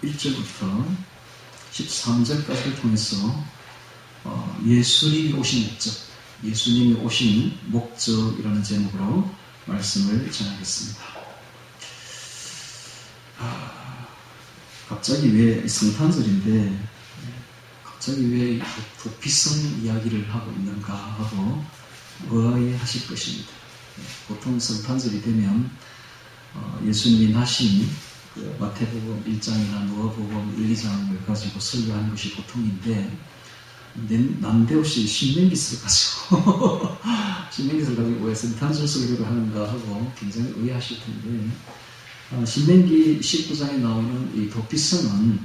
1절부터 13절까지를 통해서 예수님이 오신 목적, 예수님이 오신 목적이라는 제목으로 말씀을 전하겠습니다. 갑자기 왜 성탄절인데 갑자기 왜 도피성 이야기를 하고 있는가 하고 의아해하실 것입니다. 보통 성탄절이 되면 예수님이 나신 마태복음 1장이나 누가복음 1, 2장을 가지고 설교하는 것이 보통인데 난데없이 신명기서를 가지고 신명기서를 가지고 왜 성탄절 설교를 하는가 하고 굉장히 의아하실 텐데 신명기 19장에 나오는 이 도피성은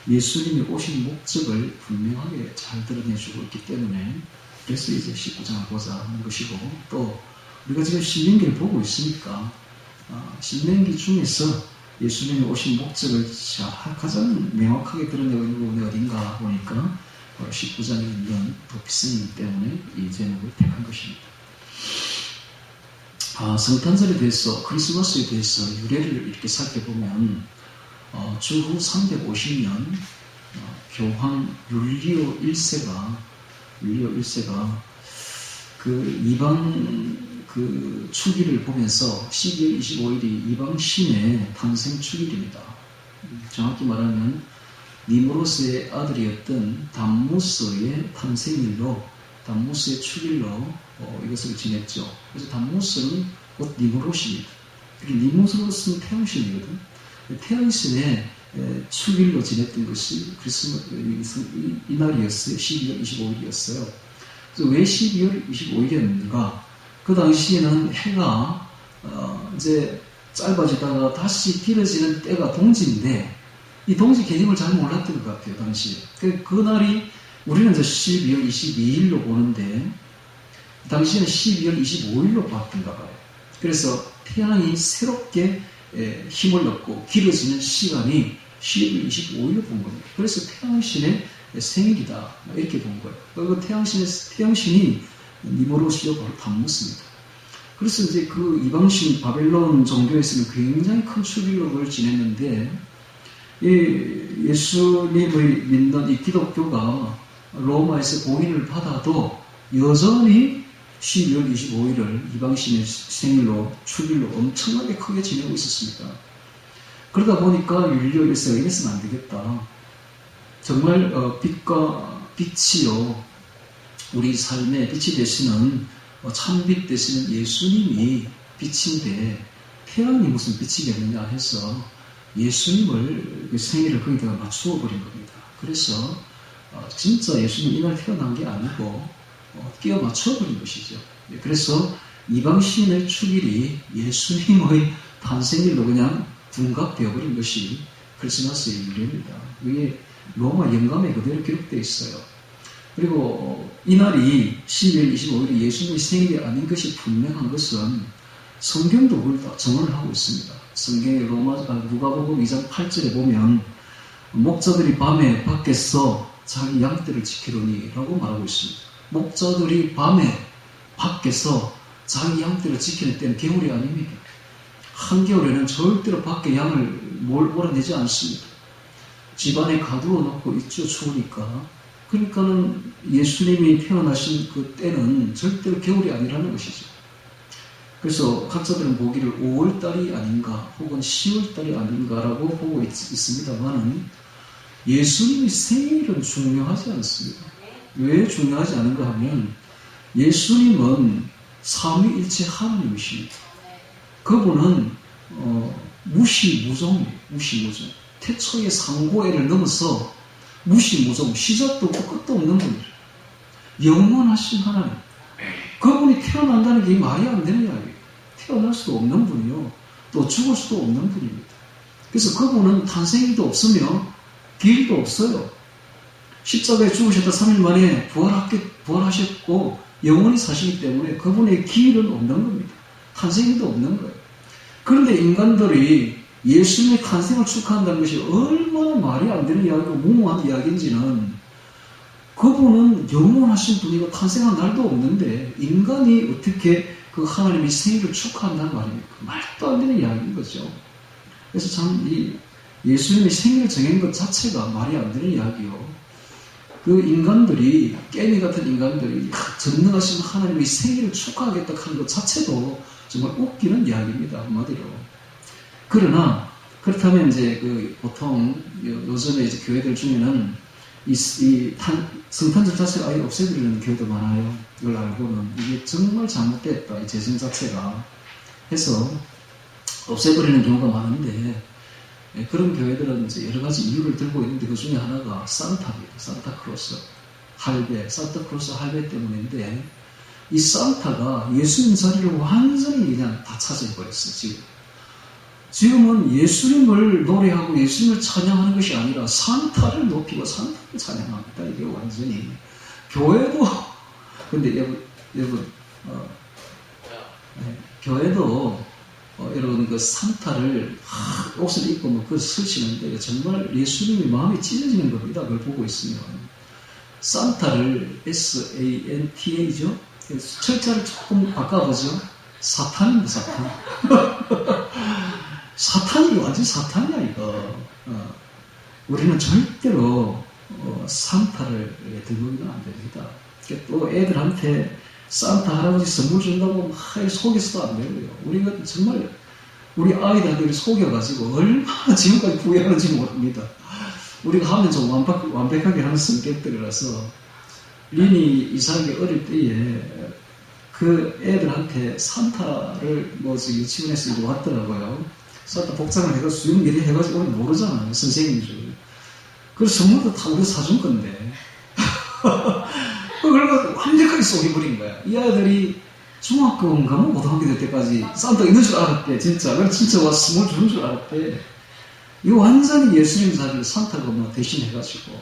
예수님이 오신 목적을 분명하게 잘 드러내주고 있기 때문에 그래서 이제 19장을 보자 하는 것이고, 또 우리가 지금 신명기를 보고 있으니까 신명기 중에서 예수님이 오신 목적을 가장 명확하게 드러내고 있는 부분이 어딘가 보니까 바로 19장에 있는 도피성이기 때문에 이 제목을 택한 것입니다. 성탄절에 대해서, 크리스마스에 대해서 유래를 이렇게 살펴보면 주후 350년 교황 율리오 1세가 그 이방 축일을 보면서 12월 25일이 이방 신의 탄생 축일입니다. 정확히 말하면 니무로스의 아들이었던 담무스의 탄생일로, 담무스의 축일로 이것을 지냈죠. 그래서 담무스는 곧 니무롯입니다. 니무롯은 태양신이거든. 태양신의 축일로 지냈던 것이 이날이었어요. 12월 25일이었어요. 그래서 왜 12월 25일이었는가? 그 당시에는 해가 이제 짧아지다가 다시 길어지는 때가 동지인데 이 동지 개념을 잘 몰랐던 것 같아요, 당시에. 그날이 우리는 이제 12월 22일로 보는데 당시에는 12월 25일로 봤던가 봐요. 그래서 태양이 새롭게 힘을 얻고 길어지는 시간이 12월 25일로 본 겁니다. 그래서 태양신의 생일이다 이렇게 본 거예요. 그 태양신이 니무롯이요 바로 담무스입니다. 그래서 이제 그 이방신 바벨론 종교에서는 굉장히 큰 축일로 그걸 지냈는데 예수님을 믿는 이 기독교가 로마에서 공인을 받아도 여전히 12월 25일을 이방신의 생일로 축일로 엄청나게 크게 지내고 있었습니다. 그러다 보니까 율리오 1세가 이래서는 안 되겠다. 정말 빛이요, 우리 삶의 빛이 되시는 참빛 되시는 예수님이 빛인데 태양이 무슨 빛이겠느냐 해서 예수님을 그 생일을 거기다가 맞추어 버린 겁니다. 그래서 진짜 예수님 이날 태어난 게 아니고 끼워 맞춰 버린 것이죠. 그래서 이방신의 축일이 예수님의 탄생일로 그냥 둔갑되어 버린 것이 크리스마스의 유래입니다. 이게 로마 영감에 그대로 기록되어 있어요. 그리고 이날이 12월 25일이 예수님의 생일이 아닌 것이 분명한 것은 성경도 그걸 다 정언을 하고 있습니다. 성경의 누가복음 2장 8절에 보면 목자들이 밤에 밖에서 자기 양떼를 지키더니 라고 말하고 있습니다. 목자들이 밤에 밖에서 자기 양떼를 지키는 때는 겨울이 아닙니다. 한겨울에는 절대로 밖에 양을 몰아내지 않습니다. 집안에 가두어 놓고 있죠, 추우니까. 그러니까는 예수님이 태어나신 그 때는 절대로 겨울이 아니라는 것이죠. 그래서 학자들은 보기를 5월달이 아닌가 혹은 10월달이 아닌가라고 보고 있습니다만은 예수님의 생일은 중요하지 않습니다. 왜 중요하지 않은가 하면 예수님은 삼위일체 하나님이십니다. 그분은 무시무종이에요. 무시무종. 태초의 상고애를 넘어서 무시무종, 시작도 없고 끝도 없는 분이에요. 영원하신 하나님. 그분이 태어난다는 게 말이 안 되는 이야기예요. 태어날 수도 없는 분이요. 또 죽을 수도 없는 분입니다. 그래서 그분은 탄생일도 없으며 길도 없어요. 십자가에 죽으셨다 3일 만에 부활하셨고 영원히 사시기 때문에 그분의 길은 없는 겁니다. 탄생일도 없는 거예요. 그런데 인간들이 예수님의 탄생을 축하한다는 것이 얼마나 말이 안 되는 이야기고 무모한 이야기인지는, 그분은 영원하신 분이고 탄생한 날도 없는데 인간이 어떻게 그 하나님의 생일을 축하한다는 말입니까? 말도 안 되는 이야기인 거죠. 그래서 참 예수님이 생일을 정한 것 자체가 말이 안 되는 이야기요. 그 인간들이, 깨미 같은 인간들이 전능하신 하나님의 생일을 축하하겠다 하는 것 자체도 정말 웃기는 이야기입니다. 한마디로. 그러나, 그렇다면 이제 보통 요즘에 이제 교회들 중에는 성탄절 자체를 아예 없애버리는 교회도 많아요. 이걸 알고는. 이게 정말 잘못됐다. 이 재정 자체가. 해서 없애버리는 경우가 많은데, 그런 교회들은 이제 여러 가지 이유를 들고 있는데 그 중에 하나가 산타입니다. 산타크로스 할배, 산타크로스 할배 때문인데 이 산타가 예수님 자리를 완전히 그냥 다 차지해버렸어요. 지금은 예수님을 노래하고 예수님을 찬양하는 것이 아니라 산타를 높이고 산타를 찬양합니다. 이게 완전히 교회도 근데 여러분 교회도 여러분 그 산타를 옷을 입고 뭐 그걸 쓰시는데 정말 예수님이 마음이 찢어지는 겁니다. 그걸 보고 있으면 산타를 SANTA죠. 철자를 조금 바꿔보죠. 사탄입니다. 사탄. 사탄이 완전 사탄이야 이거. 우리는 절대로 산타를 들고는 안 됩니다. 또 애들한테 산타 할아버지 선물 준다고 막 속여서도 안 되고요. 우리가 정말 우리 아이들한테 속여가지고 얼마나 지금까지 후회하는지 모릅니다. 우리가 하면 좀 완벽하게 하는 성격들이라서 린이 이상하게 어릴 때에 그 애들한테 산타를 유치원에서 이리 왔더라고요. 산타 복장을 해가지고 수영 미리 해가지고 우리 모르잖아요. 선생님인 줄. 그래서 선물도 다 우리가 사준 건데. 그걸 완벽하게 속여버린 거야. 이 아이들이 중학교인가 뭐 고등학교 될 때까지 산타 있는 줄 알았대. 진짜. 그래서 진짜 와서 선물 주는 줄 알았대. 이거 완전히 예수님 자리를 산타가 뭐 대신해가지고.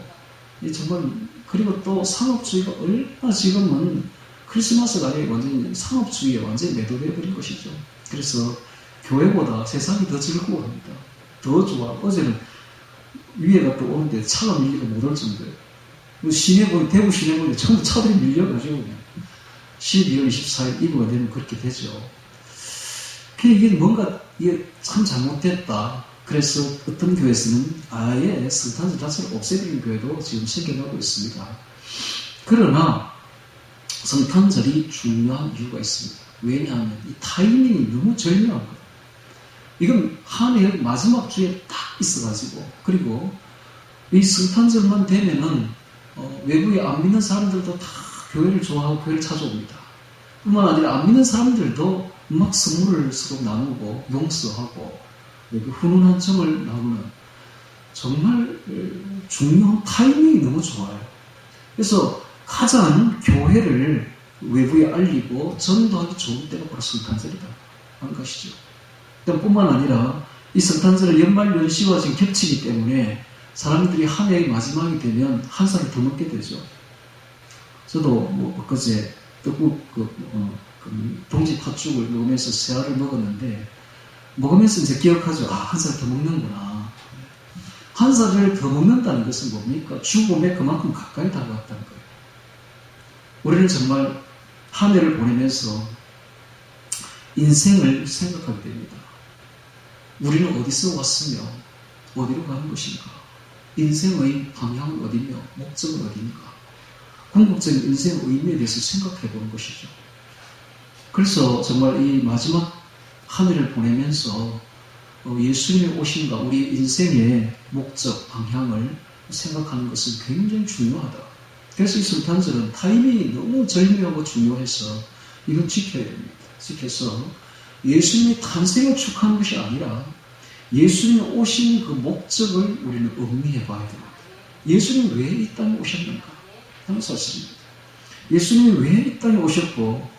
이 정말, 그리고 또 상업주의가 얼마나 지금은 크리스마스가 아니라 완전히 상업주의에 완전히 매도되어버린 것이죠. 그래서 교회보다 세상이 더 즐거워합니다. 더 좋아. 어제는 위에가 또 오는데 차가 밀리고 못 올 정도예요. 시내보니, 대구 시내보니 전부 차들이 밀려가지고 12월 24일 이브가 되면 그렇게 되죠. 이게 뭔가 이게 참 잘못됐다. 그래서 어떤 교회에서는 아예 성탄절 자체를 없애버리는 교회도 지금 생겨나고 있습니다. 그러나 성탄절이 중요한 이유가 있습니다. 왜냐하면 이 타이밍이 너무 절묘한 거예요. 이건 한 해 마지막 주에 딱 있어가지고, 그리고 이 성탄절만 되면은 외부에 안 믿는 사람들도 다 교회를 좋아하고 교회를 찾아옵니다. 뿐만 아니라 안 믿는 사람들도 막 선물을 서로 나누고 용서하고 훈훈한 정을 나누는 정말 중요한 타이밍이 너무 좋아요. 그래서 가장 교회를 외부에 알리고 전도하기 좋은 때가 바로 성탄절이다 하는 것이죠. 뿐만 아니라 이 성탄절은 연말연시와 지금 겹치기 때문에 사람들이 한 해의 마지막이 되면 한 살을 더 먹게 되죠. 저도 엊그제 떡국 동지 팥죽을 먹으면서 새알을 먹었는데 먹으면서 이제 기억하죠. 한 살 더 먹는구나. 한 살을 더 먹는다는 것은 뭡니까? 죽음에 그만큼 가까이 다가왔다는 거예요. 우리는 정말 한 해를 보내면서 인생을 생각하게 됩니다. 우리는 어디서 왔으며 어디로 가는 것인가? 인생의 방향은 어디며 목적은 어디인가? 궁극적인 인생의 의미에 대해서 생각해 보는 것이죠. 그래서 정말 이 마지막 한 해를 보내면서 예수님의 오심과 우리 인생의 목적, 방향을 생각하는 것은 굉장히 중요하다. 그래서 이 성탄절은 타이밍이 너무 절묘하고 중요해서 이건 지켜야 됩니다. 지켜서 예수님의 탄생을 축하하는 것이 아니라 예수님이 오신 그 목적을 우리는 음미해 봐야 됩니다. 예수님 왜 이 땅에 오셨는가? 하는 사실입니다. 예수님이 왜 이 땅에 오셨고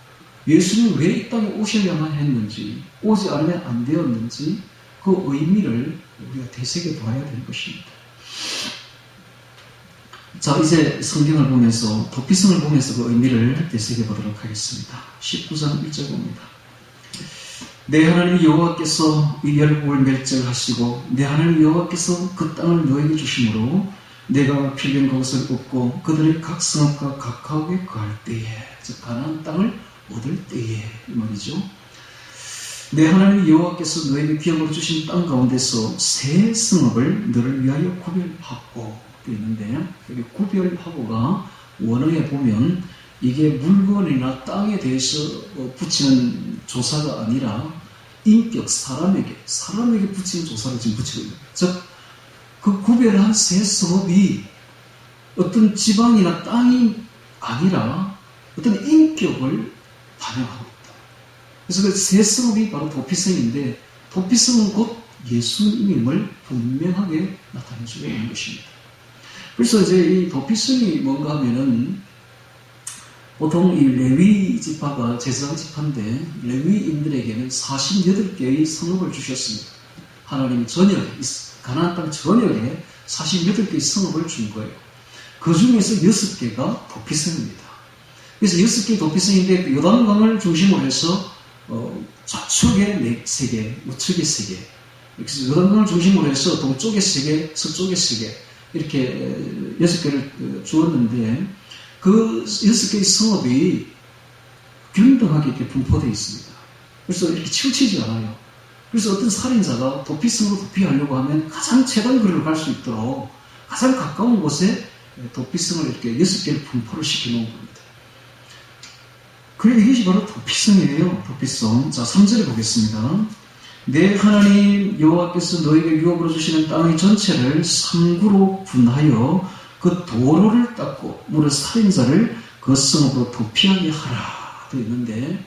예수님이 왜 이 땅에 오셔야만 했는지 오지 않으면 안 되었는지 그 의미를 우리가 되새겨 봐야 되는 것입니다. 자, 이제 성경을 보면서 도피성을 보면서 그 의미를 되새겨 보도록 하겠습니다. 19장 1절 봅니다. 내 하나님 여호와께서 이 열국을 멸절하시고 내 하나님 여호와께서 그 땅을 너에게 주심으로 내가 필경 그것을 얻고 그들의 각 성읍과 각 가옥에 거할 때에, 즉 가나안 땅을 얻을 때에 이 말이죠. 내 하나님 여호와께서 너에게 기업으로 주신 땅 가운데서 새 성읍을 너를 위하여 구별하고 되어 있는데, 여기 구별하고가 원어에 보면 이게 물건이나 땅에 대해서 붙이는 조사가 아니라 인격, 사람에게 붙이는 조사를 지금 붙이고 있는 거예요. 즉, 그 구별한 새 성읍이 어떤 지방이나 땅이 아니라 어떤 인격을 반영하고 있다. 그래서 그 새 성읍이 바로 도피성인데, 도피성은 곧 예수님을 분명하게 나타내주고 있는 것입니다. 그래서 이제 이 도피성이 뭔가 하면은, 보통 이 레위 지파가 제사장 지파인데, 레위인들에게는 48개의 성읍을 주셨습니다. 하나님이 전역에, 가나안 땅 전역에 48개의 성읍을 준 거예요. 그 중에서 6개가 도피성입니다. 그래서 6개의 도피성인데, 요단강을 중심으로 해서 좌측에 3개, 우측에 3개. 그래서 요단강을 중심으로 해서 동쪽에 3개, 서쪽에 3개, 이렇게 6개를 주었는데, 그 6개의 성읍이 균등하게 이렇게 분포되어 있습니다. 그래서 이렇게 치우치지 않아요. 그래서 어떤 살인자가 도피성으로 도피하려고 하면 가장 최단 거리로 갈 수 있도록 가장 가까운 곳에 도피성을 이렇게 6개를 분포를 시켜놓은 겁니다. 그래, 이것이 바로 도피성이에요. 도피성. 자, 3절에 보겠습니다. 내 하나님 여호와께서 너에게 유업으로 주시는 땅의 전체를 3구로 분하여 그 도로를 닦고 무릇 살인자를 그 성읍으로 도피하게 하라 되어 있는데,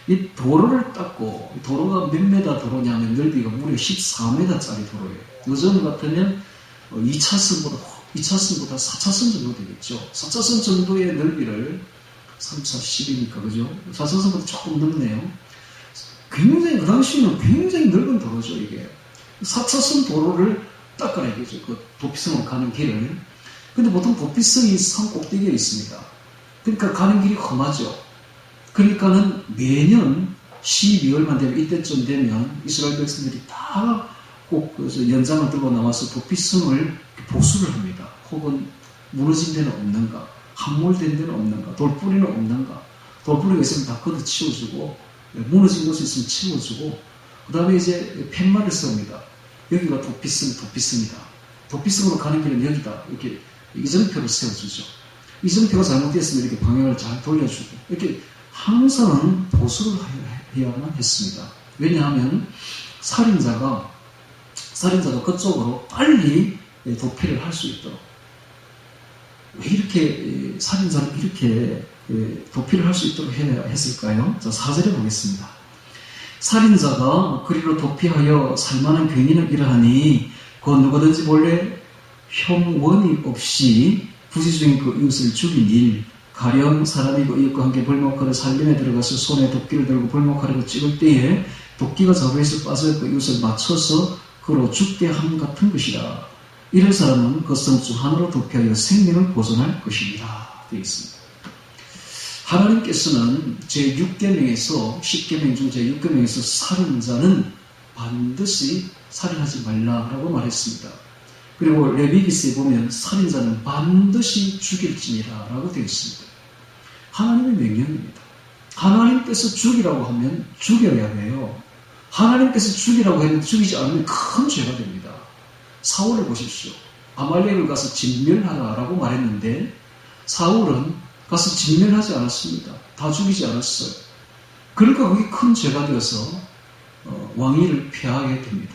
이 도로를 닦고, 도로가 몇 메다 도로냐면 넓이가 무려 14m짜리 도로예요. 요즘 같으면 2차선보다 4차선 정도 되겠죠. 4차선 정도의 넓이를 3, 4, 10이니까, 그죠? 4차선보다 조금 넓네요. 굉장히, 그 당시에는 굉장히 넓은 도로죠, 이게. 4차선 도로를 닦아야 되죠. 그 도피성으로 가는 길을. 근데 보통 도피성이 산 꼭대기에 있습니다. 그러니까 가는 길이 험하죠. 그러니까는 매년 12월만 되면, 이때쯤 되면 이스라엘 백성들이 다 꼭 연장을 들고 나와서 도피성을 보수를 합니다. 혹은 무너진 데는 없는가, 함몰된 데는 없는가, 돌뿌리는 없는가, 돌뿌리가 있으면 다 걷어 치워주고, 무너진 곳이 있으면 치워주고, 그 다음에 이제 팻말을 씁니다. 여기가 도피성이다. 도피성으로 가는 길은 여기다. 이렇게 이정표를 세워주죠. 이정표가 잘못되었으면 이렇게 방향을 잘 돌려주고, 이렇게 항상 보수를 해야만 했습니다. 왜냐하면 살인자가 그쪽으로 빨리 도피를 할 수 있도록. 왜 이렇게 살인자를 이렇게 도피를 할 수 있도록 해야 했을까요? 자, 4절에 보겠습니다. 살인자가 그리로 도피하여 살만한 괜히는 이러하니 그 누구든지 본래 혐원이 없이 부지중에 그 이웃을 죽인 일, 가령 사람이 그 이웃과 함께 벌목하러 살림에 들어가서 손에 도끼를 들고 벌목하려고 찍을 때에 도끼가 자루에서 빠져 그 이웃을 맞춰서 그로 죽게 함 같은 것이라. 이런 사람은 그 성 중 하나로 도피하여 생명을 보존할 것입니다. 되어 있습니다. 하나님께서는 제6계명에서 10계명 중 제6계명에서 살인자는 반드시 살인하지 말라라고 말했습니다. 그리고 레위기서에 보면 살인자는 반드시 죽일지니라 라고 되어 있습니다. 하나님의 명령입니다. 하나님께서 죽이라고 하면 죽여야 돼요. 하나님께서 죽이라고 했는데 죽이지 않으면 큰 죄가 됩니다. 사울을 보십시오. 아말렉을 가서 진멸하라라고 말했는데 사울은 가서 진멸하지 않았습니다. 다 죽이지 않았어요. 그러니까 그게 큰 죄가 되어서 왕위를 폐하게 됩니다.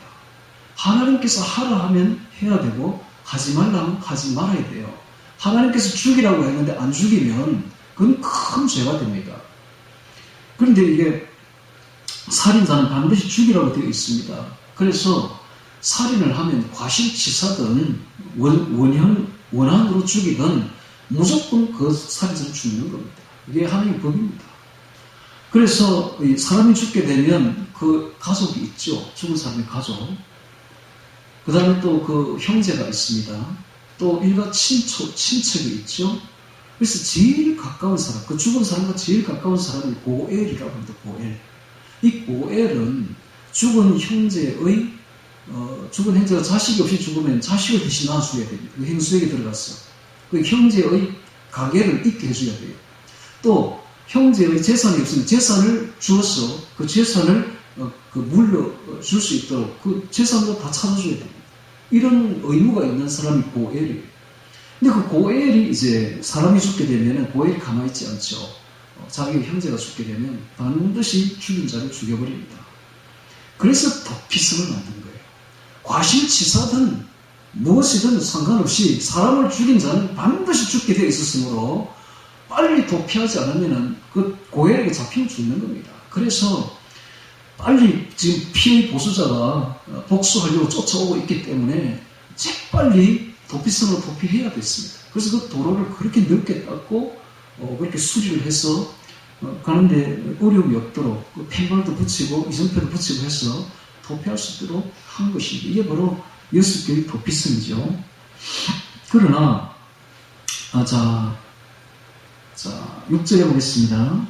하나님께서 하라 하면 해야 되고 하지 말라면 하지 말아야 돼요. 하나님께서 죽이라고 했는데 안 죽이면 그건 큰 죄가 됩니다. 그런데 이게 살인자는 반드시 죽이라고 되어 있습니다. 그래서 살인을 하면 과실치사든 원한으로 죽이든 무조건 그 살인자는 죽는 겁니다. 이게 하나님의 법입니다. 그래서 사람이 죽게 되면 그 가족이 있죠. 죽은 사람의 가족. 그 다음에 또 그 형제가 있습니다. 또 일가 친척이 있죠. 그래서 제일 가까운 사람, 그 죽은 사람과 제일 가까운 사람이 고엘이라고 합니다. 고엘. 이 고엘은 죽은 형제가 자식이 없이 죽으면 자식을 대신 낳아줘야 됩니다. 그 행수에게 들어갔어. 그 형제의 가계를 있게 해줘야 돼요. 또 형제의 재산이 없으면 재산을 주어서 그 재산을 물려줄 수 있도록 그 재산도 다 찾아줘야 됩니다. 이런 의무가 있는 사람이 고엘이에요. 근데 그 고엘이 이제 사람이 죽게 되면 고엘이 가만히 있지 않죠. 자기 형제가 죽게 되면 반드시 죽인 자를 죽여버립니다. 그래서 도피성을 만든 거예요. 과실치사든 무엇이든 상관없이 사람을 죽인 자는 반드시 죽게 되어 있었으므로 빨리 도피하지 않으면 그 고엘에게 잡히면 죽는 겁니다. 그래서 빨리 지금 피의 보수자가 복수하려고 쫓아오고 있기 때문에 재빨리 도피성으로 도피해야 됐습니다. 그래서 그 도로를 그렇게 넓게 닦고 그렇게 수리를 해서 가는데 어려움이 없도록 그 펜벌도 붙이고 이정표도 붙이고 해서 도피할 수 있도록 한 것입니다. 이게 바로 6개의 도피성이죠. 그러나 자 6절에 보겠습니다.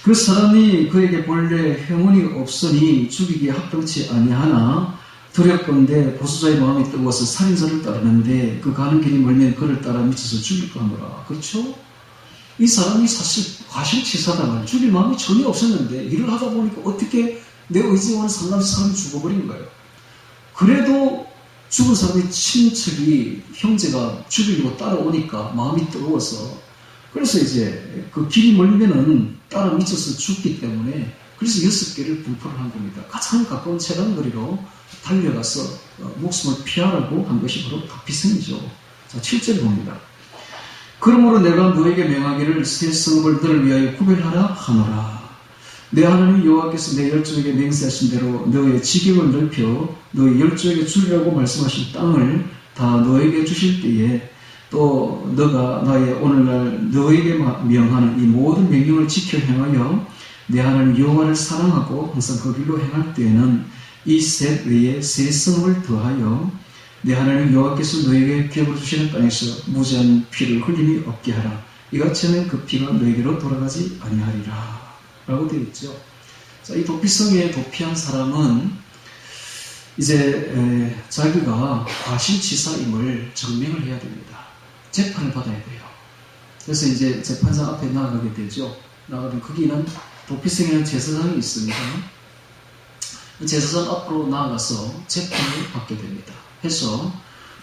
그 사람이 그에게 본래 형언이 없으니 죽이기에 합당치 아니하나 두렵건대 보수자의 마음이 뜨거워서 살인자를 따르는데 그 가는 길이 멀면 그를 따라 미쳐서 죽일까 하노라. 그렇죠? 이 사람이 사실 과실치사당할 죽일 마음이 전혀 없었는데 일을 하다 보니까 어떻게 내 의지와는 상관없이 사람이 죽어버린 거예요. 그래도 죽은 사람의 친척이 형제가 죽이려고 따라오니까 마음이 뜨거워서 그래서 이제 그 길이 멀면은 따라 미쳐서 죽기 때문에 그래서 6개를 분포를 한 겁니다. 가장 가까운 최단거리로 달려가서 목숨을 피하라고 한 것이 바로 도피성이죠. 자, 7절 봅니다. 그러므로 내가 너에게 명하기를 새 성읍을 너를 위하여 구별하라 하노라. 내 하나님 여호와께서 내 열조에게 맹세하신 대로 너의 지경을 넓혀 너의 열조에게 주리라고 말씀하신 땅을 다 너에게 주실 때에 또 너가 나의 오늘날 너에게 명하는 이 모든 명령을 지켜 행하여 내 하나님 여호와를 사랑하고 항상 그 길로 행할 때에는 이 셋 외에 새 성을 더하여 내 하나님 여호와께서 너에게 기업으로 주시는 땅에서 무제한 피를 흘림이 없게 하라. 이같이 하면 그 피가 너에게로 돌아가지 아니하리라 라고 되어 있죠. 자, 이 도피성에 도피한 사람은 이제 자기가 과실치사임을 증명을 해야 됩니다. 재판을 받아야 돼요. 그래서 이제 재판장 앞에 나아가게 되죠. 나가면 거기는 도피성에는 제사장이 있습니다. 제사장 앞으로 나아가서 재판을 받게 됩니다. 해서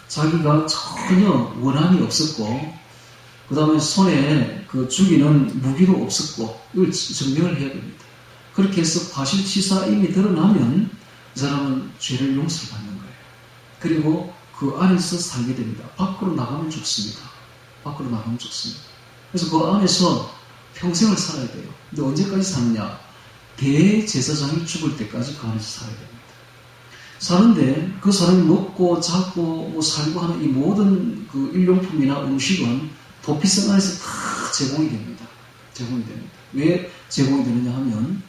자기가 전혀 원한이 없었고 그 다음에 손에 그 죽이는 무기도 없었고 이걸 증명을 해야 됩니다. 그렇게 해서 과실치사임이 드러나면 이 사람은 죄를 용서를 받는 거예요. 그리고 그 안에서 살게 됩니다. 밖으로 나가면 죽습니다. 밖으로 나가면 죽습니다. 그래서 그 안에서 평생을 살아야 돼요. 근데 언제까지 사느냐? 대제사장이 죽을 때까지 그 안에서 살아야 됩니다. 사는데 그 사람이 먹고 자고 뭐 살고 하는 이 모든 그 일용품이나 음식은 도피성 안에서 다 제공이 됩니다. 제공이 됩니다. 왜 제공이 되느냐 하면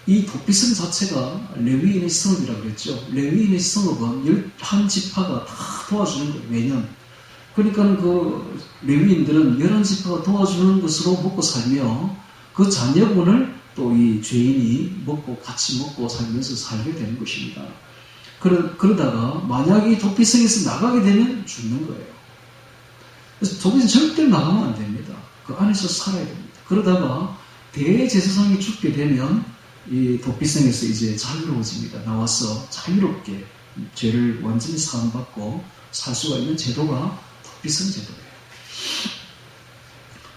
이 도피성 자체가 레위인의 성읍이라고 그랬죠. 레위인의 성읍은 한 지파가 다 도와주는 거예요. 매년. 그러니까 그 레위인들은 11지파가 도와주는 것으로 먹고 살며 그 자녀분을 또 이 죄인이 먹고 같이 먹고 살면서 살게 되는 것입니다. 그러다가 만약에 도피성에서 나가게 되면 죽는 거예요. 그래서 도피성 절대 나가면 안 됩니다. 그 안에서 살아야 됩니다. 그러다가 대제사장이 죽게 되면 이 도피성에서 이제 자유로워집니다. 나와서 자유롭게 죄를 완전히 사함받고 살 수가 있는 제도가 도피성 제도예요.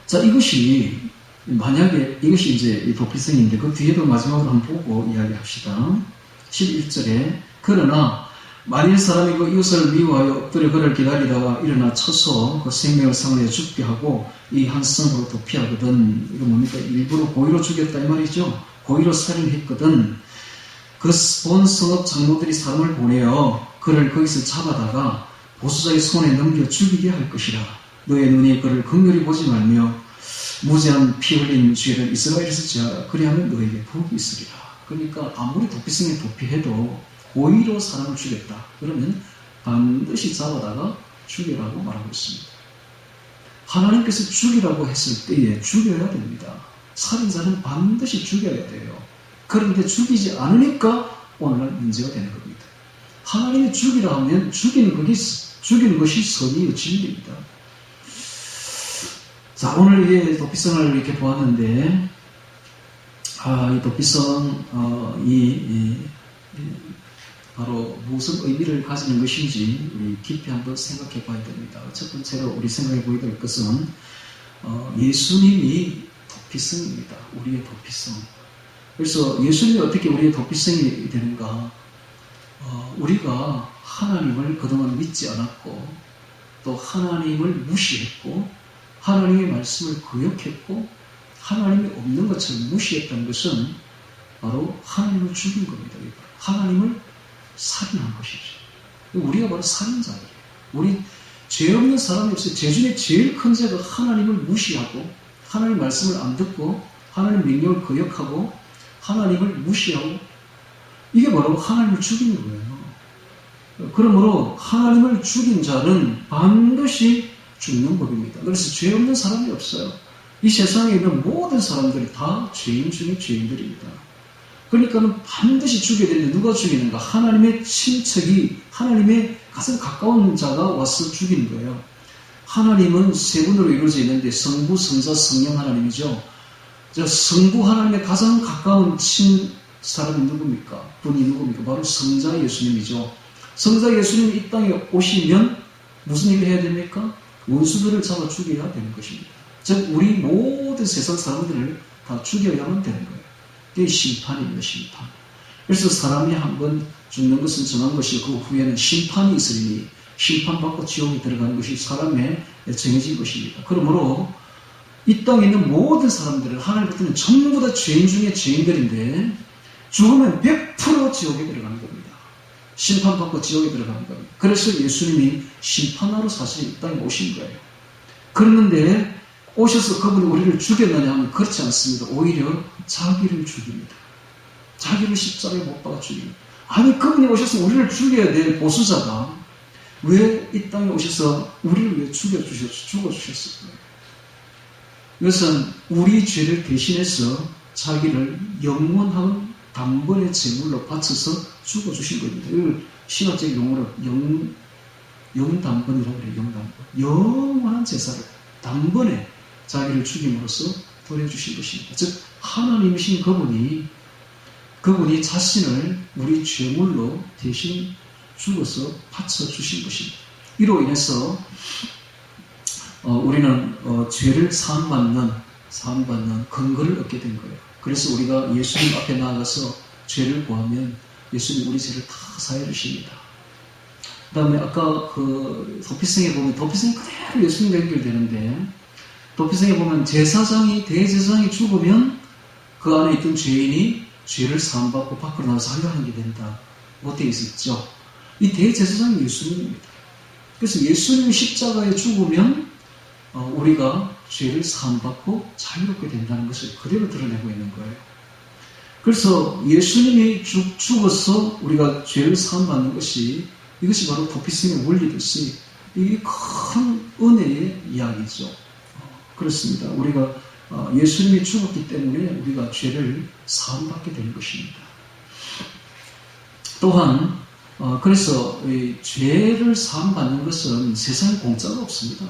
자, 이것이 이제 이 도피성인데 그 뒤에도 마지막으로 한번 보고 이야기합시다. 11절에 그러나 만일 사람이 그 이웃을 미워하여 엎드려 그를 기다리다가 일어나 쳐서 그 생명을 상하여 죽게 하고 이 한 성으로 도피하거든. 이거 뭡니까? 일부러 고의로 죽였다 이 말이죠. 고의로 살인했거든. 그 본 성읍 장로들이 사람을 보내어 그를 거기서 잡아다가 보수자의 손에 넘겨 죽이게 할 것이라. 너의 눈이 그를 긍휼히 보지 말며 무제한 피 흘린 죄를 이스라엘에서 지하라. 그리하면 너에게 복이 있으리라. 그러니까 아무리 도피성에 도피해도 고의로 사람을 죽였다. 그러면 반드시 잡아다가 죽이라고 말하고 있습니다. 하나님께서 죽이라고 했을 때에 죽여야 됩니다. 살인자는 반드시 죽여야 돼요. 그런데 죽이지 않으니까 오늘날 문제가 되는 겁니다. 하나님이 죽이라 하면 죽이는 것이 선의의 진리입니다. 자, 오늘 이게 도피성을 이렇게 보았는데 이 도피성, 바로 무슨 의미를 가지는 것인지 우리 깊이 한번 생각해 봐야 됩니다. 첫 번째로 우리 생각해 보게 될 것은 예수님이 도피성입니다. 우리의 도피성. 그래서 예수님이 어떻게 우리의 도피성이 되는가? 우리가 하나님을 그동안 믿지 않았고 또 하나님을 무시했고 하나님의 말씀을 거역했고 하나님이 없는 것처럼 무시했다는 것은 바로 하나님을 죽인 겁니다. 하나님을 살인한 것이죠. 우리가 바로 살인자예요. 우리 죄 없는 사람이 없어요. 죄 중에 제일 큰 죄가 하나님을 무시하고 하나님 말씀을 안 듣고 하나님 명령을 거역하고 하나님을 무시하고 이게 바로 하나님을 죽이는 거예요. 그러므로 하나님을 죽인 자는 반드시 죽는 법입니다. 그래서 죄 없는 사람이 없어요. 이 세상에 있는 모든 사람들이 다 죄인 중에 죄인들입니다. 그러니까 반드시 죽여야 되는데 누가 죽이는가? 하나님의 친척이 하나님의 가장 가까운 자가 와서 죽이는 거예요. 하나님은 세 분으로 이루어져 있는데 성부, 성자, 성령 하나님이죠. 성부 하나님의 가장 가까운 사람이 누굽니까? 분이 누굽니까? 바로 성자 예수님이죠. 성자 예수님이 이 땅에 오시면 무슨 일을 해야 됩니까? 원수들을 잡아 죽여야 되는 것입니다. 즉 우리 모든 세상 사람들을 다 죽여야만 되는 거예요. 이게 심판입니다. 심판. 그래서 사람이 한번 죽는 것은 정한 것이고 그 후에는 심판이 있으니 심판받고 지옥에 들어가는 것이 사람의 정해진 것입니다. 그러므로 이 땅에 있는 모든 사람들은 하나님께서는 전부 다 죄인 중에 죄인들인데 죽으면 100% 지옥에 들어가는 겁니다. 심판받고 지옥에 들어가는 겁니다. 그래서 예수님이 심판하러 사실 이 땅에 오신 거예요. 그랬는데 오셔서 그분이 우리를 죽였느냐 하면 그렇지 않습니다. 오히려 자기를 죽입니다. 자기를 십자가에 못 박아 죽입니다. 아니 그분이 오셔서 우리를 죽여야 될 보수자가 왜 이 땅에 오셔서 우리를 왜 죽어주셨을까요? 이것은 우리 죄를 대신해서 자기를 영원한 단번의 제물로 바쳐서 죽어주신 겁니다. 이걸 신학적 용어로 영단번이라고 그래요. 영단번. 영원한 제사를 단번에 자기를 죽임으로써 돌려주신 것입니다. 즉 하나님이신 그분이 자신을 우리 죄물로 대신 죽어서 바쳐주신 것입니다. 이로 인해서 우리는 죄를 사함받는 근거를 얻게 된 거예요. 그래서 우리가 예수님 앞에 나아가서 죄를 구하면 예수님 우리 죄를 다 사해 주십니다. 그 다음에 아까 그 도피성에 보면 도피성이 그대로 예수님과 연결되는데 도피성에 보면 대제사장이 죽으면 그 안에 있던 죄인이 죄를 사함받고 밖으로 나와서 한가하는 게 된다. 뭐 되어 있었죠? 이 대제사장이 예수님입니다. 그래서 예수님 십자가에 죽으면 우리가 죄를 사함받고 자유롭게 된다는 것을 그대로 드러내고 있는 거예요. 그래서 예수님이 죽어서 우리가 죄를 사함받는 이것이 바로 도피성의 원리듯이 이 큰 은혜의 이야기죠. 그렇습니다. 우리가 예수님이 죽었기 때문에 우리가 죄를 사함받게 되는 것입니다. 또한 그래서 죄를 사함받는 것은 세상에 공짜가 없습니다.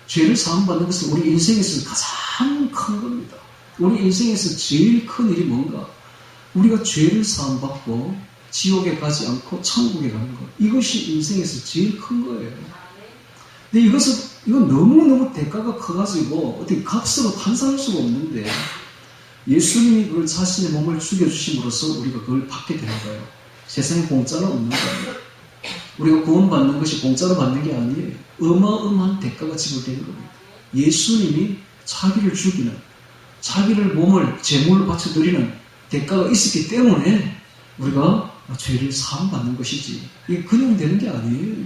죄를 사함받는 것은 우리 인생에서 가장 큰 겁니다. 우리 인생에서 제일 큰 일이 뭔가? 우리가 죄를 사함받고 지옥에 가지 않고 천국에 가는 것. 이것이 인생에서 제일 큰 거예요. 근데 이건 너무너무 대가가 커가지고 어떻게 값으로 환산할 수가 없는데 예수님이 그걸 자신의 몸을 죽여주심으로써 우리가 그걸 받게 되는 거예요. 세상에 공짜는 없는 거예요. 우리가 구원받는 것이 공짜로 받는 게 아니에요. 어마어마한 대가가 지불되는 겁니다. 예수님이 자기를 죽이는, 자기를 몸을 제물로 바쳐드리는 대가가 있었기 때문에 우리가 죄를 사함받는 것이지 이게 그냥 되는 게 아니에요.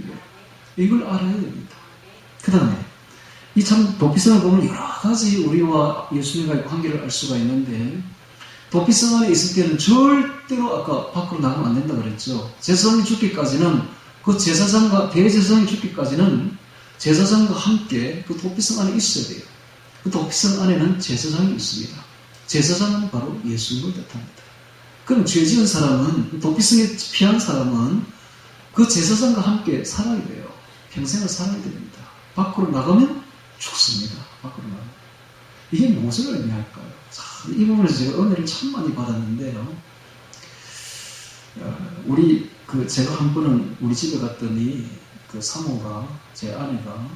이걸 알아야 됩니다. 그 다음에 이 참 도피성을 보면 여러 가지 우리와 예수님과의 관계를 알 수가 있는데 도피성 안에 있을 때는 절대로 아까 밖으로 나가면 안 된다 그랬죠. 제사장이 죽기까지는 그 대제사장이 죽기까지는 제사장과 함께 그 도피성 안에 있어야 돼요. 그 도피성 안에는 제사장이 있습니다. 제사장은 바로 예수님을 뜻합니다. 그럼 죄 지은 사람은 도피성에 피한 사람은 그 제사장과 함께 살아야 돼요. 평생을 살아야 됩니다. 밖으로 나가면 죽습니다. 밖으로 나가면. 이게 무엇을 의미할까요? 참, 이 부분에서 제가 은혜를 참 많이 받았는데요. 제가 한 번은 우리 집에 갔더니 그 사모가, 제 아내가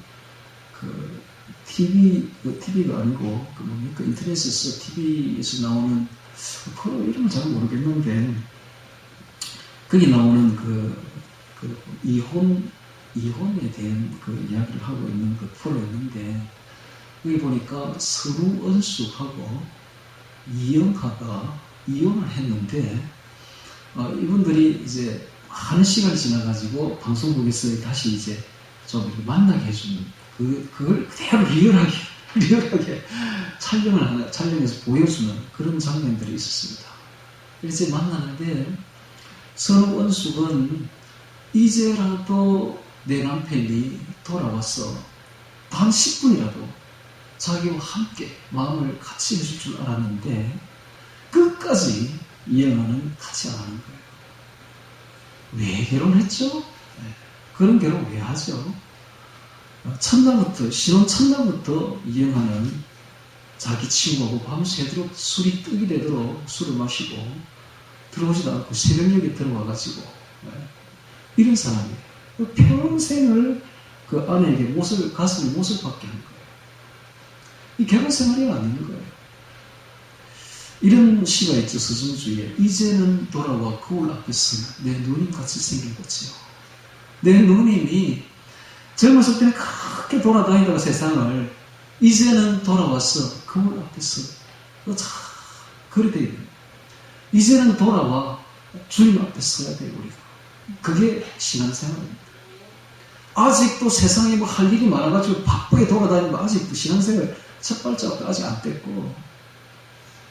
TV가 아니고 인터넷에서 TV에서 나오는 프로 이름을 잘 모르겠는데 거기 나오는 이혼에 대한 이야기를 하고 있는 프로였는데 여기 보니까 선우은숙하고 이영하가 이혼을 했는데 이분들이 이제 한 시간이 지나가지고 방송국에서 다시 이제 좀 이렇게 만나게 해주는 그걸 그대로 리얼하게 촬영해서 보여주는 그런 장면들이 있었습니다. 그래서 만나는데 선우은숙은 이제라도 내 남편이 돌아와서 단 10분이라도 자기와 함께 마음을 같이 해줄 줄 알았는데 끝까지 이영아는 같이 안 하는 거예요. 왜 결혼했죠? 그런 결혼 왜 하죠? 신혼 첫날부터 이영아는 자기 친구하고 밤새도록 술이 뜨게 되도록 술을 마시고 들어오지도 않고 새벽녘에 들어와가지고 이런 사람이에요. 평생을 그 아내에게 가슴에 못을 박게 한 거예요. 이 결혼 생활이 아닌 거예요. 이런 시가 있죠. 서정주에 이제는 돌아와 거울 앞에서 내 누님같이 생긴 거지요. 내 누님이 젊었을 때는 그렇게 돌아다니다가 세상을 이제는 돌아와서 거울 앞에서 그래 돼야 돼요. 이제는 돌아와 주님 앞에 서야 돼요. 우리가. 그게 신앙생활입니다. 아직도 세상에 할 일이 많아가지고 바쁘게 돌아다니고 아직도 신앙생활 첫 발자국도 아직 안 뗐고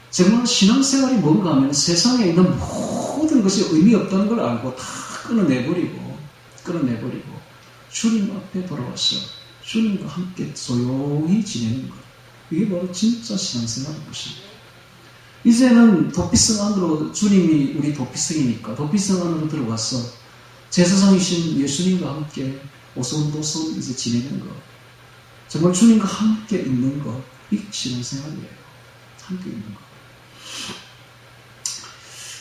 정말 신앙생활이 뭔가 하면 세상에 있는 모든 것이 의미 없다는 걸 알고 다 끊어내버리고 주님 앞에 돌아와서 주님과 함께 조용히 지내는 것. 이게 바로 진짜 신앙생활인 것입니다. 이제는 도피성 안으로 주님이 우리 도피성이니까 도피성 안으로 들어가서 제사장이신 예수님과 함께 오손도손 이제 지내는 것. 정말 주님과 함께 있는 것. 이게 신앙생활이에요. 함께 있는 것.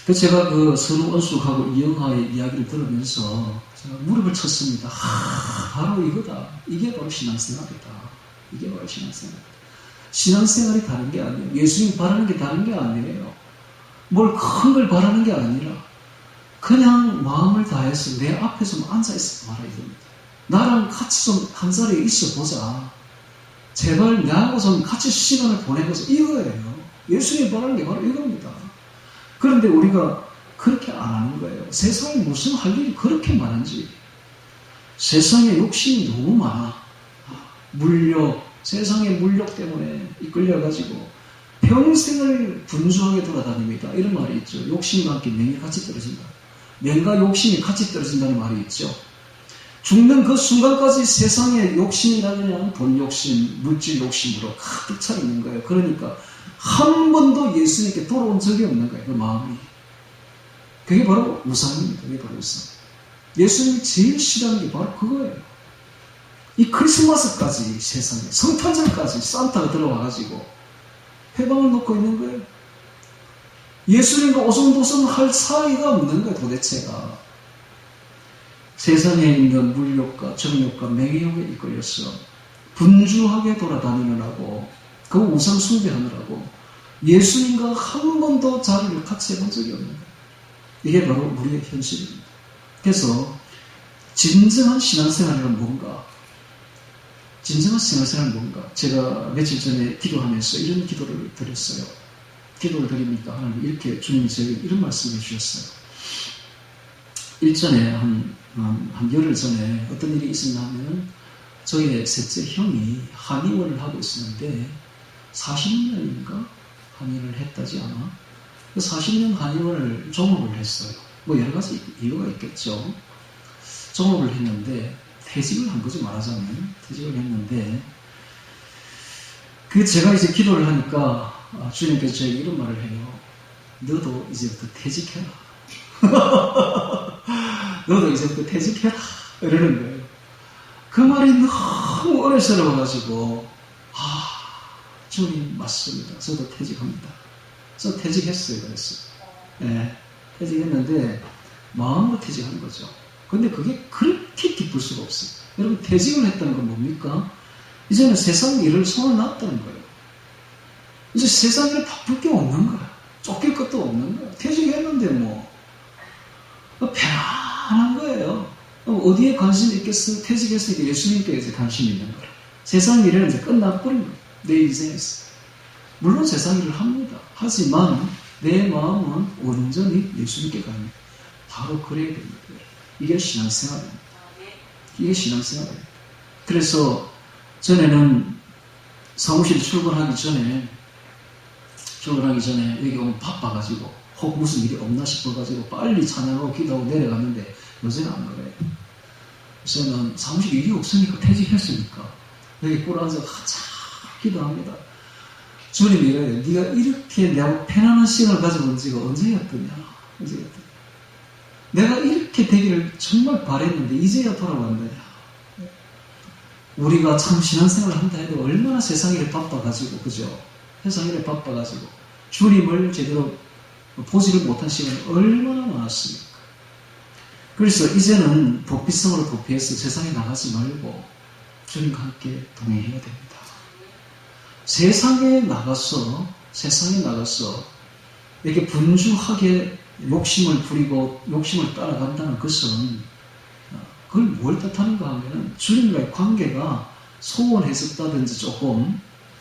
그래서 제가 선우은숙하고 이영하의 이야기를 들으면서 제가 무릎을 쳤습니다. 바로 이거다. 이게 바로 신앙생활이다. 이게 바로 신앙생활이다. 신앙생활이 다른 게 아니에요. 예수님 바라는 게 다른 게 아니에요. 뭘 큰 걸 바라는 게 아니라 그냥 마음을 다해서 내 앞에 좀 앉아있어 말아야 됩니다. 나랑 같이 좀 한 자리에 있어 보자. 제발 나하고 좀 같이 시간을 보내보자. 이거예요. 예수님 바라는 게 바로 이겁니다. 그런데 우리가 그렇게 안 하는 거예요. 세상에 무슨 할 일이 그렇게 많은지. 세상에 욕심이 너무 많아. 세상의 물욕 때문에 이끌려가지고 평생을 분주하게 돌아다닙니다. 이런 말이 있죠. 욕심과 함께 명이 같이 떨어진다. 명과 욕심이 같이 떨어진다는 말이 있죠. 죽는 그 순간까지 세상의 욕심이라 그냥 돈 욕심, 물질 욕심으로 가득 차 있는 거예요. 그러니까 한 번도 예수님께 돌아온 적이 없는 거예요. 그 마음이. 그게 바로 우상입니다. 그게 바로 우상. 예수님이 제일 싫어하는 게 바로 그거예요. 이 크리스마스까지 세상에 성탄절까지 산타가 들어와가지고 회방을 놓고 있는 거예요. 예수님과 오손도손 할 사이가 없는 거예요. 도대체가. 세상에 있는 물욕과 정욕과 명예욕에 이끌려서 분주하게 돌아다니느라고 그 우상 숭배하느라고 예수님과 한 번도 자리를 같이 해본 적이 없는 거예요. 이게 바로 우리의 현실입니다. 그래서 진정한 신앙생활은 뭔가? 진정한 신앙생활은 뭔가? 제가 며칠 전에 기도하면서 이런 기도를 드렸어요. 기도를 드리니까 하나님 이렇게 주님이 저에게 이런 말씀을 주셨어요. 일전에 한 열흘 전에 어떤 일이 있었냐면 저희의 셋째 형이 한의원을 하고 있었는데 40년인가 한의원을 했다지 않아? 40년 한의원을 종업을 했어요. 뭐 여러 가지 이유가 있겠죠. 종업을 했는데 퇴직을 한 거죠. 말하자면 퇴직을 했는데 제가 이제 기도를 하니까 주님께서 저에게 이런 말을 해요. 너도 이제부터 퇴직해라. 너도 이제부터 퇴직해라. 이러는 거예요. 그 말이 너무 어려서러워가지고 주님 맞습니다. 저도 퇴직합니다. 저 퇴직했어요. 그랬어요. 네, 퇴직했는데 마음으로 퇴직한 거죠. 근데 그게 그렇게 기쁠 수가 없어요. 여러분 퇴직을 했다는 건 뭡니까? 이제는 세상 일을 손을 놨다는 거예요. 이제 세상 일에 바쁠 게 없는 거야. 쫓길 것도 없는 거야. 퇴직했는데 뭐 편안한 거예요. 어디에 관심이 있겠어? 퇴직했으니까 예수님께 이제 관심이 있는 거야. 세상 일은 이제 끝나버린 거예요. 내 인생에서. 물론 세상 일을 합니다. 하지만 내 마음은 온전히 예수님께 갑니다. 바로 그래야 됩니다. 이게 신앙생활입니다. 이게 신앙생활입니다. 그래서 전에는 사무실 출근하기 전에 여기 오면 바빠가지고 혹 무슨 일이 없나 싶어가지고 빨리 찬양하고 기도하고 내려갔는데 요새는 안 그래요. 요새는 사무실 일이 없으니까 퇴직했으니까 여기 꿇어앉아 한참 기도합니다. 주님이 이래요. 네가 이렇게 내가 편안한 시간을 가져본 지가 언제였더냐. 내가 이렇게 되기를 정말 바랬는데 이제야 돌아왔느냐. 우리가 참 신앙생활을 한다 해도 얼마나 세상 일에 바빠가지고 그죠? 세상 일에 바빠가지고 주님을 제대로 보지를 못한 시간이 얼마나 많았습니까? 그래서 이제는 도피성으로 도피해서 세상에 나가지 말고 주님과 함께 동행해야 됩니다. 세상에 나가서 이렇게 분주하게 욕심을 부리고 욕심을 따라간다는 것은 그걸 뭘 뜻하는가 하면 주님과의 관계가 소원했었다든지 조금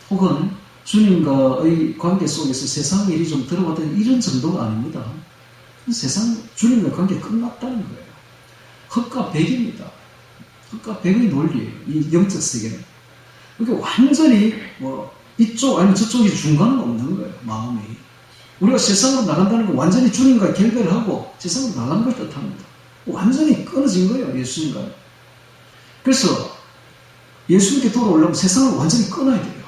혹은 주님과의 관계 속에서 세상 일이 좀 들어왔다는 이런 정도가 아닙니다. 주님과의 관계 끝났다는 거예요. 흑과 백입니다. 흑과 백의 논리예요. 이 영적 세계는. 그러니까 완전히 이쪽 아니면 저쪽이 중간은 없는 거예요. 마음이. 우리가 세상으로 나간다는 건 완전히 주님과 결별을 하고 세상으로 나가는 걸 뜻합니다. 완전히 끊어진 거예요. 예수님과. 그래서 예수님께 돌아오려면 세상을 완전히 끊어야 돼요.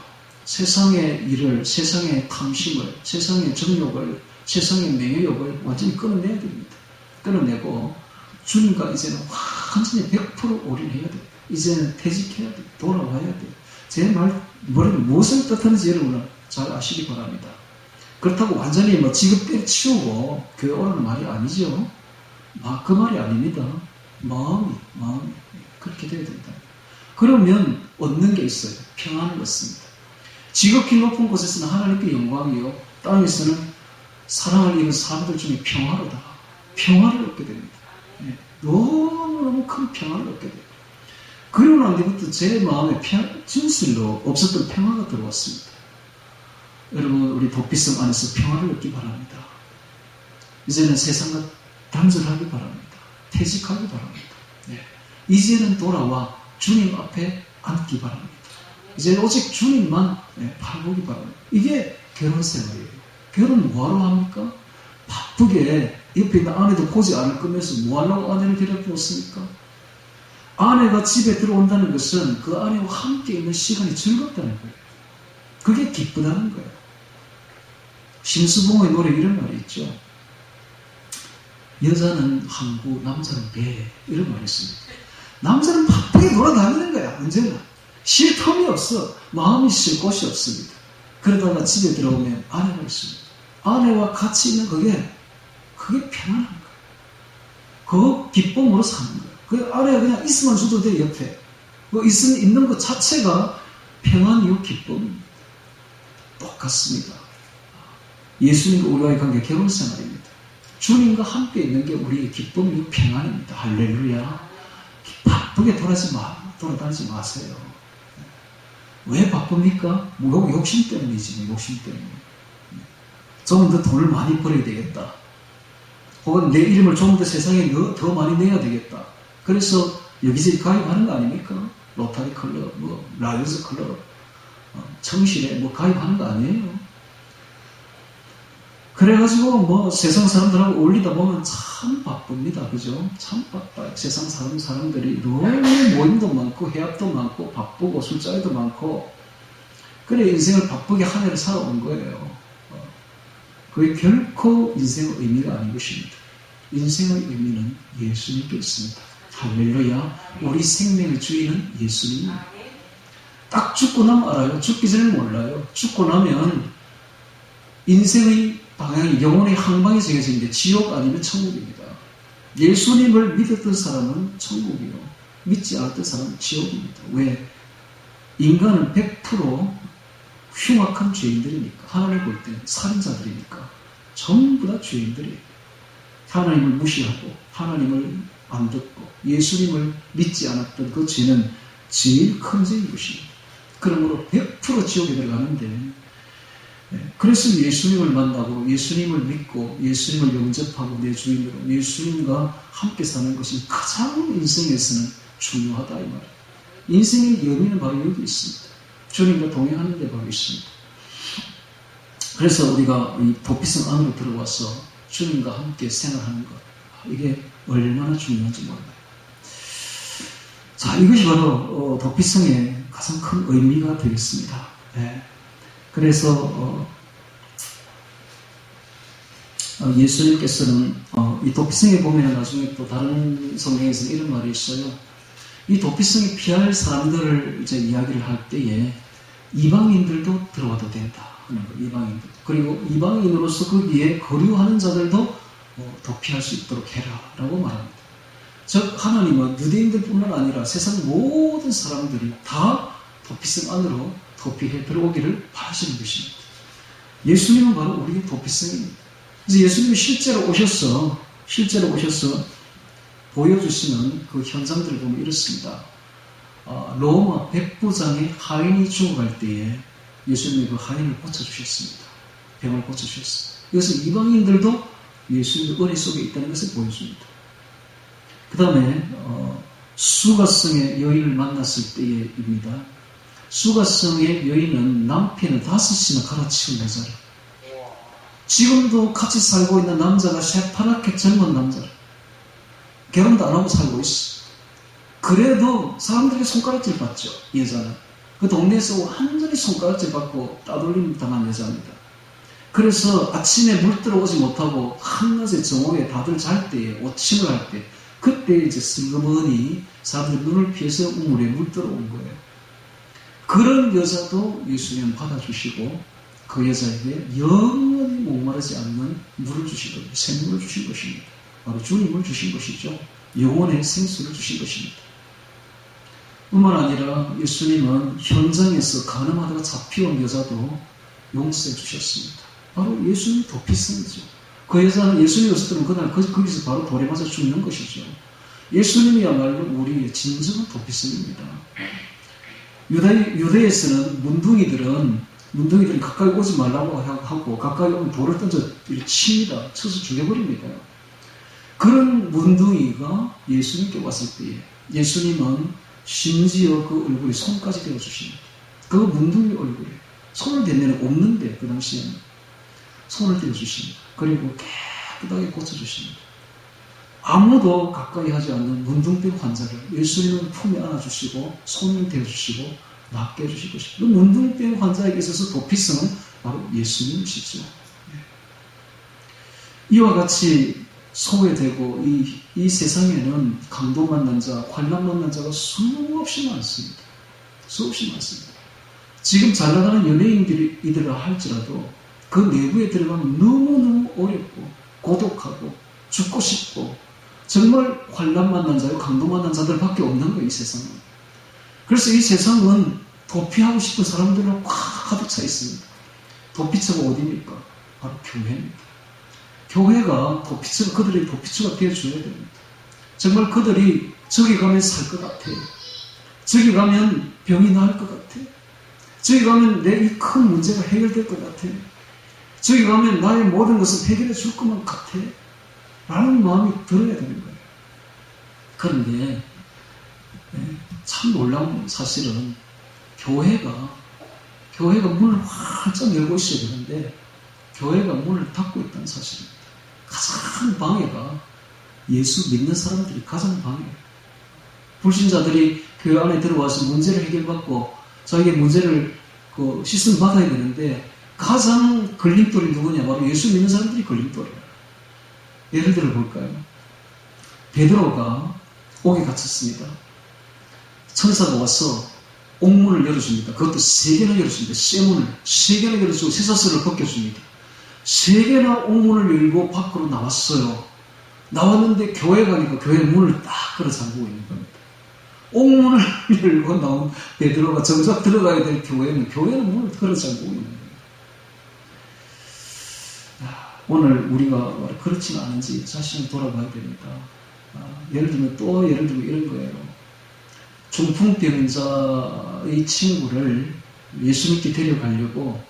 세상의 일을, 세상의 탐심을, 세상의 정욕을, 세상의 명예욕을 완전히 끊어내야 됩니다. 끊어내고 주님과 이제는 완전히 100% 올인해야 돼요. 이제는 퇴직해야 돼요. 돌아와야 돼요. 제 머리는 무엇을 뜻하는지 여러분은 잘 아시기 바랍니다. 그렇다고 완전히 직업 때려치우고 교회 오라는 말이 아니죠. 그 말이 아닙니다. 마음이 그렇게 돼야 된다. 그러면 얻는 게 있어요. 평안을 얻습니다. 지극히 높은 곳에서는 하나님께 영광이요, 땅에서는 사랑을 입은 사람들 중에 평화로다. 평화를 얻게 됩니다. 너무너무 큰 평화를 얻게 돼요. 그러고 난 뒤부터 제 마음에 진실로 없었던 평화가 들어왔습니다. 여러분, 우리 도피성 안에서 평화를 얻기 바랍니다. 이제는 세상과 단절하기 바랍니다. 퇴직하기 바랍니다. 이제는 돌아와 주님 앞에 앉기 바랍니다. 이제 오직 주님만 바라보기 바랍니다. 이게 결혼 생활이에요. 결혼 뭐하러 합니까? 바쁘게 옆에 있는 아내도 보지 않을 거면서 뭐하려고 아내를 데려두었습니까? 아내가 집에 들어온다는 것은 그 아내와 함께 있는 시간이 즐겁다는 거예요. 그게 기쁘다는 거예요. 심수봉의 노래 이런 말이 있죠. 여자는 항구, 남자는 배, 이런 말이 있습니다. 남자는 바쁘게 돌아다니는 거야. 언제나 쉴 틈이 없어. 마음이 쉴 곳이 없습니다. 그러다가 집에 들어오면 아내가 있습니다. 아내와 같이 있는 그게 편안한 거예요. 그 기쁨으로 사는 거예요. 그 아내가 그냥 있으면 줘도 돼. 옆에 있는 것 자체가 평안이요 기쁨입니다. 똑같습니다. 예수님과 우리와의 관계 결혼생활입니다. 주님과 함께 있는 게 우리의 기쁨이요 평안입니다. 할렐루야. 바쁘게 돌아다니지 마세요. 왜 바쁩니까? 욕심 때문이지. 욕심 때문에. 좀 더 돈을 많이 벌어야 되겠다. 혹은 내 이름을 좀 더 세상에 더 많이 내야 되겠다. 그래서 여기저기 가입하는 거 아닙니까? 로타리 클럽, 라이언스 클럽, 청실에 가입하는 거 아니에요? 그래가지고 세상 사람들하고 어울리다 보면 참 바쁩니다. 그죠? 참 바빠요. 세상 사람들이 너무 모임도 많고 해합도 많고 바쁘고 술자리도 많고 그래 인생을 바쁘게 한 해를 살아온 거예요. 그게 결코 인생의 의미가 아닌 것입니다. 인생의 의미는 예수님께 있습니다. 할렐루야. 우리 생명의 주인은 예수님입니다. 딱 죽고 나면 알아요. 죽기 전에 몰라요. 죽고 나면 인생의 방향이 영혼의 항방이 정해져 있는데 지옥 아니면 천국입니다. 예수님을 믿었던 사람은 천국이요. 믿지 않았던 사람은 지옥입니다. 왜? 인간은 100% 흉악한 죄인들이니까. 하나님 볼 때는 살인자들이니까. 전부 다 죄인들이에요. 하나님을 무시하고 하나님을 안 듣고 예수님을 믿지 않았던 그 죄는 제일 큰 죄인 것입니다. 그러므로 100% 지옥에 들어가는데, 그래서 예수님을 만나고 예수님을 믿고 예수님을 영접하고 내 주인으로 예수님과 함께 사는 것이 가장 인생에서는 중요하다 이 말이에요. 인생의 의미는 바로 여기 있습니다. 주님과 동행하는 데 바로 있습니다. 그래서 우리가 이 도피성 안으로 들어와서 주님과 함께 생활하는 것, 이게 얼마나 중요한지 몰라요. 자, 이것이 바로 도피성의 가장 큰 의미가 되겠습니다. 그래서 예수님께서는 이 도피성에 보면 나중에 또 다른 성경에서 이런 말이 있어요. 이 도피성에 피할 사람들을 이제 이야기를 할 때에 이방인들도 들어와도 된다 하는 거예요. 이방인들. 그리고 이방인으로서 거기에 거류하는 자들도 도피할 수 있도록 해라라고 말합니다. 즉 하나님은 유대인들뿐만 아니라 세상 모든 사람들이 다 도피성 안으로 도피해 들어오기를 바라시는 것입니다. 예수님은 바로 우리의 도피성입니다. 그래서 예수님이 실제로 오셔서 보여주시는 그 현장들을 보면 이렇습니다. 로마 백부장의 하인이 죽어갈 때에 예수님이 그 하인을 고쳐주셨습니다. 병을 고쳐주셨습니다. 그래서 이방인들도 예수님의 은혜 속에 있다는 것을 보여줍니다. 그 다음에 수가성의 여인을 만났을 때입니다. 수가성의 여인은 남편을 5이나 갈아치운 여자를, 지금도 같이 살고 있는 남자가 새파랗게 젊은 남자를, 결혼도 안 하고 살고 있어. 그래도 사람들에게 손가락질 받죠. 여자는 그 동네에서 완전히 손가락질 받고 따돌림 당한 여자입니다. 그래서 아침에 물 들어오지 못하고 한낮에 정오에 다들 잘 때에 오침을 할 때, 그때 이제 슬그머니 사람들이 눈을 피해서 우물에 물 들어온 거예요. 그런 여자도 예수님은 받아주시고 그 여자에게 영원히 목마르지 않는 물을 주신 거예요. 생물을 주신 것입니다. 바로 주님을 주신 것이죠. 영혼의 생수를 주신 것입니다. 뿐만 아니라 예수님은 현장에서 간음하다가 잡혀온 여자도 용서해 주셨습니다. 바로 예수님의 도피성이죠. 그 여자는 예수님이 없었다면 그날 거기서 바로 돌에 맞아 죽는 것이죠. 예수님이야말로 우리의 진정한 도피성입니다. 유대에서는 문둥이들은 가까이 오지 말라고 하고 가까이 오면 돌을 던져 칩니다. 쳐서 죽여버립니다. 그런 문둥이가 예수님께 왔을 때에 예수님은 심지어 그 얼굴에 손까지 대어주십니다. 그 문둥이 얼굴에 손을 대면 없는데 그 당시에는 손을 대어주십니다. 그리고 깨끗하게 고쳐주십니다. 아무도 가까이 하지 않는 문둥병 환자를 예수님은 품에 안아주시고 손을 대어주시고 낫게 해주실 것입니다. 그 문둥병 환자에게 있어서 도피성은 바로 예수님이시죠. 이와 같이 소외되고 이 세상에는 강도 만난 자, 환난 만난 자가 수없이 많습니다. 수없이 많습니다. 지금 잘 나가는 연예인들이라 할지라도 그 내부에 들어가면 너무너무 어렵고 고독하고 죽고 싶고 정말 환난 만난 자요, 강도 만난 자들밖에 없는 거예요. 이 세상은. 그래서 이 세상은 도피하고 싶은 사람들로 꽉 가득 차 있습니다. 도피처가 어디입니까? 바로 교회입니다. 교회가 그들의 도피처가 되어줘야 됩니다. 정말 그들이 저기 가면 살 것 같아요. 저기 가면 병이 나을 것 같아요. 저기 가면 내 이 큰 문제가 해결될 것 같아요. 저기 가면 나의 모든 것을 해결해 줄 것만 같아요. 라는 마음이 들어야 되는 거예요. 그런데 참 놀라운 사실은 교회가 문을 활짝 열고 있어야 되는데 교회가 문을 닫고 있다는 사실입니다. 가장 방해가 예수 믿는 사람들이 가장 방해예요. 불신자들이 교회 안에 들어와서 문제를 해결받고 자기의 문제를 씻음 받아야 되는데 가장 걸림돌이 누구냐? 바로 예수 믿는 사람들이 걸림돌이에요. 예를 들어 볼까요? 베드로가 옥에 갇혔습니다. 천사가 와서 옥문을 열어줍니다. 그것도 3개나 열어줍니다. 쇠문을 3개나 열어주고 쇠사슬을 벗겨줍니다. 3개나 옥문을 열고 밖으로 나왔어요. 나왔는데 교회 가니까 교회 문을 딱 걸어 잠그고 있는 겁니다. 옥문을 열고 나온 베드로가 정작 들어가야 될 교회는 문을 걸어 잠그고 있는 겁니다. 오늘 우리가 그렇지는 않은지 자신을 돌아봐야 됩니다. 예를 들면 이런 거예요. 중풍병자의 친구를 예수 믿게 데려가려고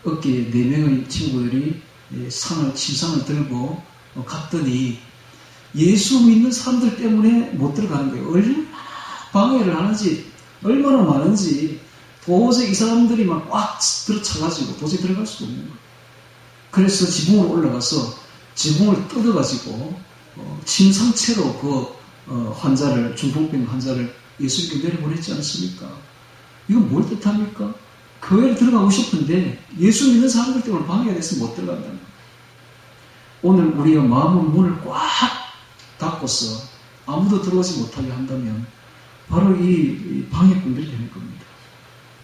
어깨에 4명의 친구들이 침상을 들고 갔더니 예수 믿는 사람들 때문에 못 들어가는 거예요. 얼마나 방해를 하는지, 얼마나 많은지 도저히 이 사람들이 막 꽉 들어차가지고 도저히 들어갈 수도 없는 거예요. 그래서 지붕으로 올라가서 지붕을 뜯어가지고 침상채로 그 중풍병 환자를 예수님께 내려보냈지 않습니까? 이건 뭘 뜻합니까? 교회에 들어가고 싶은데 예수 믿는 사람들 때문에 방해가 돼서 못 들어간다는 거예요. 오늘 우리가 마음의 문을 꽉 닫고서 아무도 들어오지 못하게 한다면 바로 이 방해꾼들이 되는 겁니다.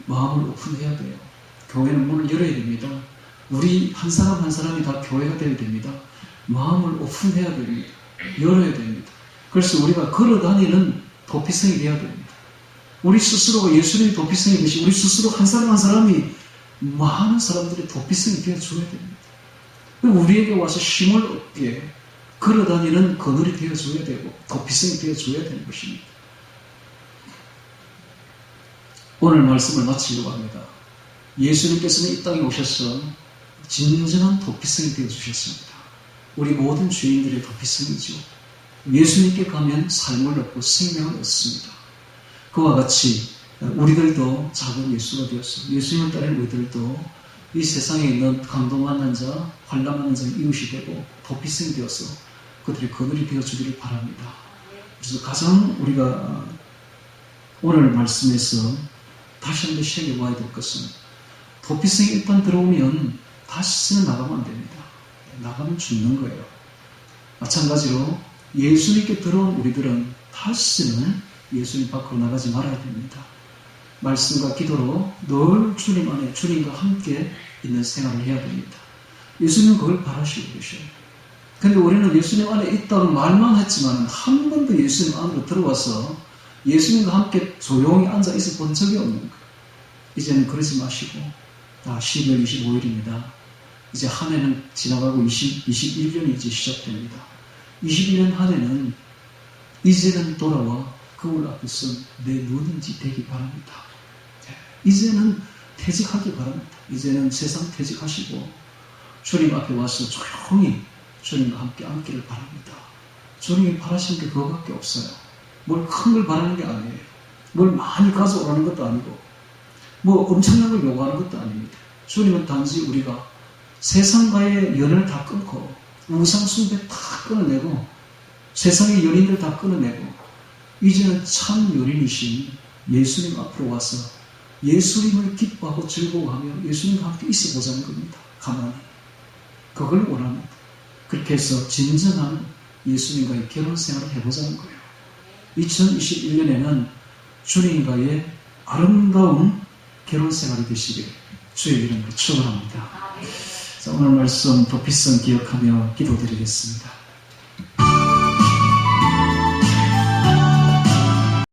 마음을 오픈해야 돼요. 교회는 문을 열어야 됩니다. 우리 한 사람 한 사람이 다 교회가 되어야 됩니다. 마음을 오픈해야 됩니다. 열어야 됩니다. 그래서 우리가 걸어다니는 도피성이 되어야 됩니다. 우리 스스로가 예수님의 도피성이듯이 우리 스스로 한 사람 한 사람이 많은 사람들의 도피성이 되어줘야 됩니다. 우리에게 와서 힘을 얻게 걸어다니는 그늘이 되어줘야 되고 도피성이 되어줘야 되는 것입니다. 오늘 말씀을 마치려고 합니다. 예수님께서는 이 땅에 오셔서 진정한 도피성이 되어주셨습니다. 우리 모든 주인들의 도피성이죠. 예수님께 가면 삶을 얻고 생명을 얻습니다. 그와 같이 우리들도 작은 예수가 되었어. 예수님을 따르는 우리들도 이 세상에 있는 강동하는 자, 환난하는 자의 이웃이 되고 도피성이 되어서 그들의 그늘이 되어주기를 바랍니다. 그래서 가장 우리가 오늘 말씀에서 다시 한번 시행해 봐야 될 것은 도피성이 일단 들어오면 다시는 나가면 안 됩니다. 나가면 죽는 거예요. 마찬가지로 예수님께 들어온 우리들은 다시는 예수님 밖으로 나가지 말아야 됩니다. 말씀과 기도로 늘 주님 안에 주님과 함께 있는 생활을 해야 됩니다. 예수님은 그걸 바라시고 계셔요. 그런데 우리는 예수님 안에 있다고 말만 했지만 한 번도 예수님 안으로 들어와서 예수님과 함께 조용히 앉아 있어 본 적이 없는 거예요. 이제는 그러지 마시고 12월 25일입니다. 이제 한 해는 지나가고 21년이 이제 시작됩니다. 21년 한 해는 이제는 돌아와 거울 앞에서 내 누군지 되기 바랍니다. 이제는 퇴직하기 바랍니다. 이제는 세상 퇴직하시고 주님 앞에 와서 조용히 주님과 함께 앉기를 바랍니다. 주님이 바라시는 게 그거밖에 없어요. 뭘 큰 걸 바라는 게 아니에요. 뭘 많이 가져오라는 것도 아니고 뭐 엄청난 걸 요구하는 것도 아닙니다. 주님은 단지 우리가 세상과의 연을 다 끊고 우상 숭배 다 끊어내고 세상의 연인들 다 끊어내고 이제는 참 연인이신 예수님 앞으로 와서 예수님을 기뻐하고 즐거워하며 예수님과 함께 있어보자는 겁니다. 가만히. 그걸 원합니다. 그렇게 해서 진정한 예수님과의 결혼 생활을 해보자는 거예요. 2021년에는 주님과의 아름다운 결혼 생활이 되시길 주의 이름으로 축원합니다. 자, 오늘 말씀 도피성 기억하며 기도드리겠습니다.